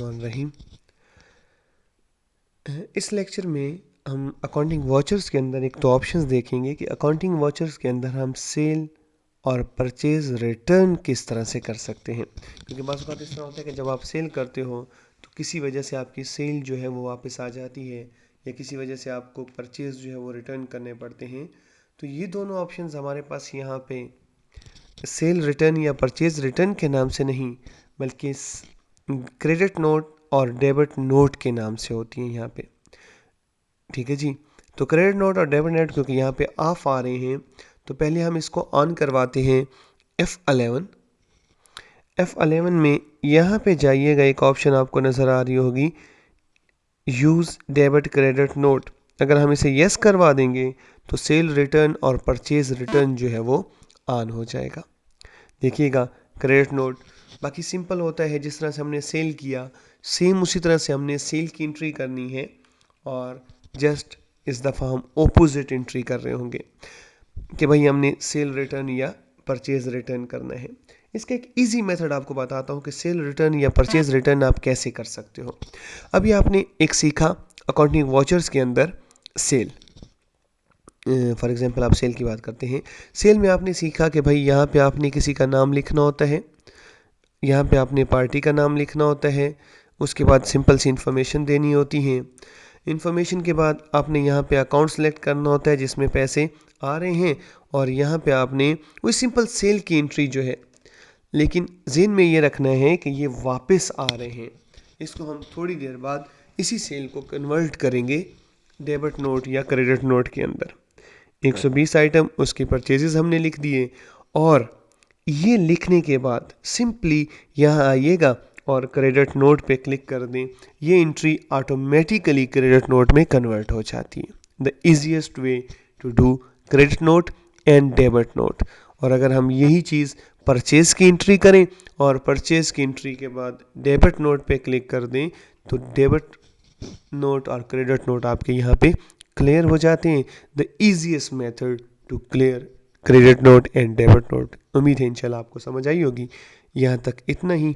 रहीम। इस लेक्चर में हम अकाउंटिंग वाचर्स के अंदर एक तो ऑप्शंस देखेंगे कि अकाउंटिंग वाचर्स के अंदर हम सेल और परचेज रिटर्न किस तरह से कर सकते हैं। क्योंकि बात इस तरह होता है कि जब आप सेल करते हो तो किसी वजह से आपकी सेल जो है वो वापस आ जाती है, या किसी वजह से आपको परचेज जो है वो रिटर्न करने पड़ते हैं। तो ये दोनों ऑप्शंस हमारे पास यहाँ पे सेल रिटर्न या परचेज रिटर्न के नाम से नहीं, बल्कि क्रेडिट नोट और डेबिट नोट के नाम से होती हैं यहाँ पे। ठीक है जी। तो क्रेडिट नोट और डेबिट नोट क्योंकि यहाँ पे ऑफ आ रहे हैं, तो पहले हम इसको ऑन करवाते हैं। F11 में यहाँ पे जाइएगा, एक ऑप्शन आपको नज़र आ रही होगी, यूज़ डेबिट क्रेडिट नोट। अगर हम इसे यस करवा देंगे तो सेल रिटर्न और परचेज रिटर्न जो है वो ऑन हो जाएगा। देखिएगा क्रेडिट नोट बाकी सिंपल होता है, जिस तरह से हमने सेल किया सेम उसी तरह से हमने सेल की एंट्री करनी है, और जस्ट इस दफ़ा हम ओपोजिट एंट्री कर रहे होंगे कि भाई हमने सेल रिटर्न या परचेज रिटर्न करना है। इसका एक इजी मेथड आपको बताता हूँ कि सेल रिटर्न या परचेज रिटर्न आप कैसे कर सकते हो। अभी आपने एक सीखा अकाउंटिंग वाचर्स के अंदर सेल, फॉर एग्जांपल आप सेल की बात करते हैं। सेल में आपने सीखा कि भाई यहाँ पे आपने किसी का नाम लिखना होता है, यहाँ पे आपने पार्टी का नाम लिखना होता है, उसके बाद सिंपल सी इन्फॉर्मेशन देनी होती है। इन्फॉर्मेशन के बाद आपने यहाँ पे अकाउंट सेलेक्ट करना होता है जिसमें पैसे आ रहे हैं, और यहाँ पे आपने वही सिंपल सेल की एंट्री जो है, लेकिन ज़हन में ये रखना है कि ये वापस आ रहे हैं। इसको हम थोड़ी देर बाद इसी सेल को कन्वर्ट करेंगे डेबिट नोट या क्रेडिट नोट के अंदर। 120 आइटम उसके परचेजेस हमने लिख दिए, और ये लिखने के बाद सिंपली यहाँ आइएगा और क्रेडिट नोट पे क्लिक कर दें। ये एंट्री ऑटोमेटिकली क्रेडिट नोट में कन्वर्ट हो जाती है। The easiest way to do credit note and debit note. और अगर हम यही चीज़ परचेज़ की एंट्री करें और परचेज़ की एंट्री के बाद डेबिट नोट पे क्लिक कर दें, तो डेबिट नोट और क्रेडिट नोट आपके यहाँ पे क्लियर हो जाते हैं। The easiest method to clear credit note and debit note. उम्मीद है इंशाल्लाह आपको समझ आई होगी। यहाँ तक इतना ही।